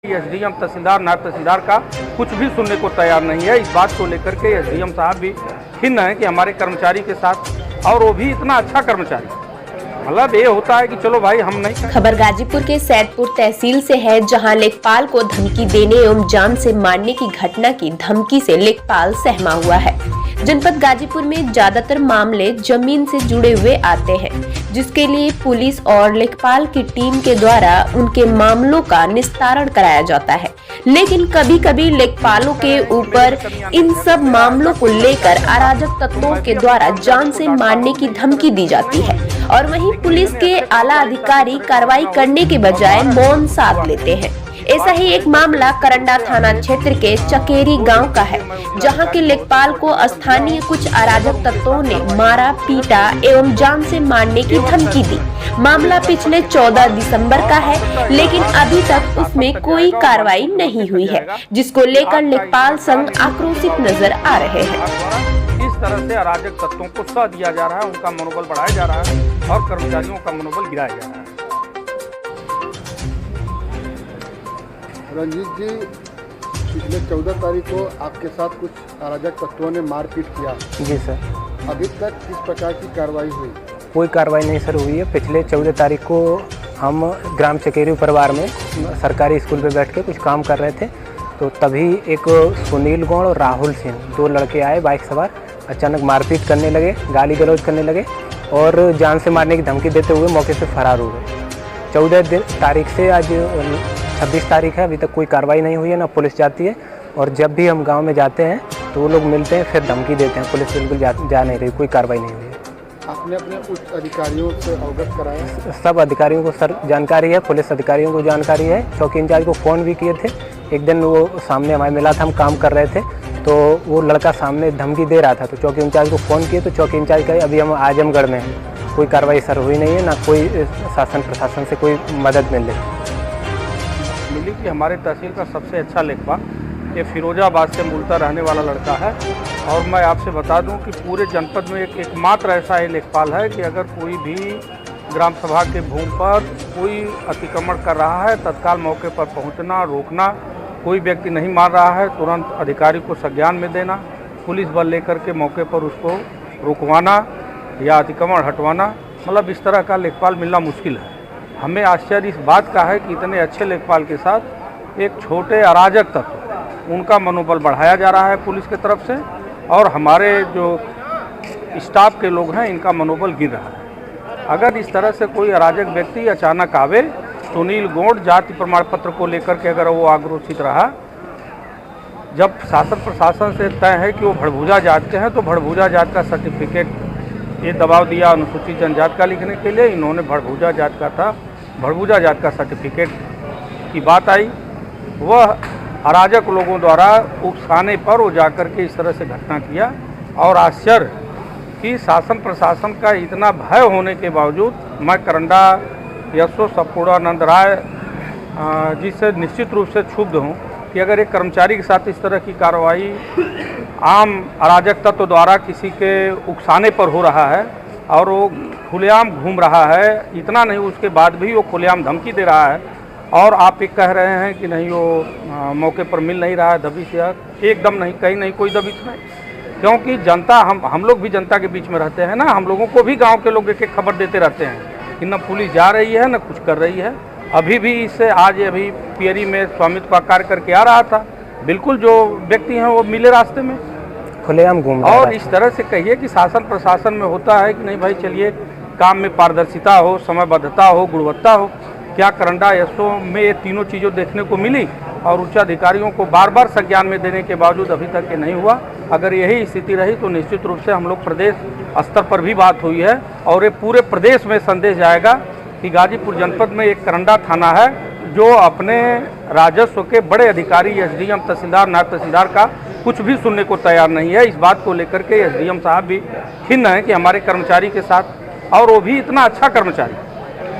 SDM तहसीलदार नायब तहसीलदार का कुछ भी सुनने को तैयार नहीं है। इस बात को लेकर के एसडीएम साहब भी खिन्न है कि हमारे कर्मचारी के साथ, और वो भी इतना अच्छा कर्मचारी। मतलब ये होता है कि चलो भाई हम नहीं। खबर गाजीपुर के सैदपुर तहसील से है, जहां लेखपाल को धमकी देने एवं जान से मारने की घटना की धमकी से लेखपाल सहमा हुआ है। जनपद गाजीपुर में ज्यादातर मामले जमीन से जुड़े हुए आते हैं, जिसके लिए पुलिस और लेखपाल की टीम के द्वारा उनके मामलों का निस्तारण कराया जाता है। लेकिन कभी कभी लेखपालों के ऊपर इन सब मामलों को लेकर अराजक तत्वों के द्वारा जान से मारने की धमकी दी जाती है, और वहीं पुलिस के आला अधिकारी कार्रवाई करने के बजाय मौन साध लेते हैं। ऐसा ही एक मामला करंडा थाना क्षेत्र के चकेरी गांव का है, जहां के लेखपाल को स्थानीय कुछ अराजक तत्वों ने मारा, पीटा एवं जान से मारने की धमकी दी। मामला पिछले 14 दिसंबर का है, लेकिन अभी तक उसमें कोई कार्रवाई नहीं हुई है, जिसको लेकर लेखपाल संघ आक्रोशित नजर आ रहे हैं। इस तरह से अराजक तत्वों को सह दिया जा रहा है, उनका मनोबल बढ़ाया जा रहा है और कर्मचारियों का मनोबल गिराया जा रहा है। रंजीत जी, पिछले 14 तारीख को आपके साथ कुछ अराजक तत्वों ने मारपीट किया। जी सर। अभी तक किस प्रकार की कार्रवाई हुई? कोई कार्रवाई नहीं सर हुई है। पिछले 14 तारीख को हम ग्राम चकेरी परिवार में सरकारी स्कूल पे बैठ के कुछ काम कर रहे थे, तो तभी एक सुनील गौड़ और राहुल सिंह, 2 लड़के आए बाइक सवार, अचानक मारपीट करने लगे, गाली गलौज करने लगे और जान से मारने की धमकी देते हुए मौके से फरार हो गए। 14 तारीख से आज 26 तारीख है, अभी तक कोई कार्रवाई नहीं हुई है, ना पुलिस जाती है, और जब भी हम गांव में जाते हैं तो वो लोग मिलते हैं, फिर धमकी देते हैं। पुलिस बिल्कुल जा नहीं रही, कोई कार्रवाई नहीं हुई है। आपने अपने उच्च अधिकारियों से अवगत कराया? सब अधिकारियों को सर जानकारी है, पुलिस अधिकारियों को जानकारी है। चौकी इंचार्ज को फ़ोन भी किए थे। एक दिन वो सामने हमारे मिला था, हम काम कर रहे थे, तो वो लड़का सामने धमकी दे रहा था, तो चौकी इंचार्ज को फ़ोन किए, तो चौकी इंचार्ज कहे अभी हम आजमगढ़ में हैं, कोई कार्रवाई सर हुई नहीं है, ना कोई शासन प्रशासन से कोई मदद मिली कि हमारे तहसील का सबसे अच्छा लेखपाल ये फिरोजाबाद से मूलतः रहने वाला लड़का है। और मैं आपसे बता दूं कि पूरे जनपद में एकमात्र ऐसा ही लेखपाल है कि अगर कोई भी ग्राम सभा के भूमि पर कोई अतिक्रमण कर रहा है, तत्काल मौके पर पहुंचना, रोकना, कोई व्यक्ति नहीं मार रहा है तुरंत अधिकारी को संज्ञान में देना, पुलिस बल लेकर के मौके पर उसको रुकवाना या अतिक्रमण हटवाना। मतलब इस तरह का लेखपाल मिलना मुश्किल है। हमें आश्चर्य इस बात का है कि इतने अच्छे लेखपाल के साथ एक छोटे अराजक तत्व, उनका मनोबल बढ़ाया जा रहा है पुलिस की तरफ से, और हमारे जो स्टाफ के लोग हैं इनका मनोबल गिर रहा है। अगर इस तरह से कोई अराजक व्यक्ति अचानक आवे, सुनील गौड़ जाति प्रमाण पत्र को लेकर के अगर वो आक्रोशित रहा, जब शासन प्रशासन से तय है कि वो भड़भूजा जात के हैं, तो भड़भूजा जात का सर्टिफिकेट ये दबाव दिया अनुसूचित जनजाति का लिखने के लिए, इन्होंने भड़भूजा जात का था, भड़भूजा जात का सर्टिफिकेट की बात आई। वह अराजक लोगों द्वारा उकसाने पर वो जाकर के इस तरह से घटना किया, और आश्चर्य कि शासन प्रशासन का इतना भय होने के बावजूद मैं करंडा यशो सपूर्णानंद राय जी से निश्चित रूप से क्षुब्ध हूँ कि अगर एक कर्मचारी के साथ इस तरह की कार्रवाई आम अराजक तत्व द्वारा किसी के उकसाने पर हो रहा है और वो खुलेआम घूम रहा है, इतना नहीं उसके बाद भी वो खुलेआम धमकी दे रहा है, और आप एक कह रहे हैं कि नहीं वो मौके पर मिल नहीं रहा है, दबिश या एकदम नहीं, कहीं नहीं कोई दबिश नहीं, क्योंकि जनता हम लोग भी जनता के बीच में रहते हैं ना, हम लोगों को भी गांव के लोग एक खबर देते रहते हैं कि न पुलिस जा रही है न कुछ कर रही है। अभी भी इससे आज अभी पियरी में स्वामित्व का कार्य करके आ रहा था, बिल्कुल जो व्यक्ति हैं वो मिले रास्ते में खुलेआम घूम। और इस तरह से कहिए कि शासन प्रशासन में होता है कि नहीं भाई चलिए काम में पारदर्शिता हो, समयबद्धता हो, गुणवत्ता हो। क्या करंडा यशो में ये तीनों चीज़ों देखने को मिली, और उच्च अधिकारियों को बार बार संज्ञान में देने के बावजूद अभी तक ये नहीं हुआ। अगर यही स्थिति रही तो निश्चित रूप से हम लोग प्रदेश स्तर पर भी बात हुई है, और ये पूरे प्रदेश में संदेश जाएगा कि गाजीपुर जनपद में एक करंडा थाना है जो अपने राजस्व के बड़े अधिकारी एसडीएम तहसीलदार नायब तहसीलदार का कुछ भी सुनने को तैयार नहीं है। इस बात को लेकर के एसडीएम साहब भी खिन्न है कि हमारे कर्मचारी के साथ, और वो भी इतना अच्छा कर्मचारी।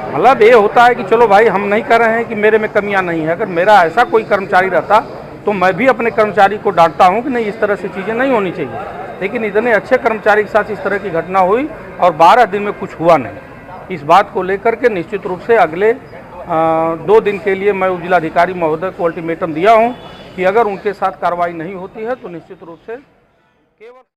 मतलब ये होता है कि चलो भाई हम नहीं कर रहे हैं कि मेरे में कमियां नहीं है, अगर मेरा ऐसा कोई कर्मचारी रहता तो मैं भी अपने कर्मचारी को डांटता हूं कि नहीं इस तरह से चीज़ें नहीं होनी चाहिए। लेकिन इतने अच्छे कर्मचारी के साथ इस तरह की घटना हुई और 12 दिन में कुछ हुआ नहीं। इस बात को लेकर के निश्चित रूप से अगले 2 दिन के लिए मैं जिलाधिकारी महोदय को अल्टीमेटम दिया हूं कि अगर उनके साथ कार्रवाई नहीं होती है तो निश्चित रूप से केवल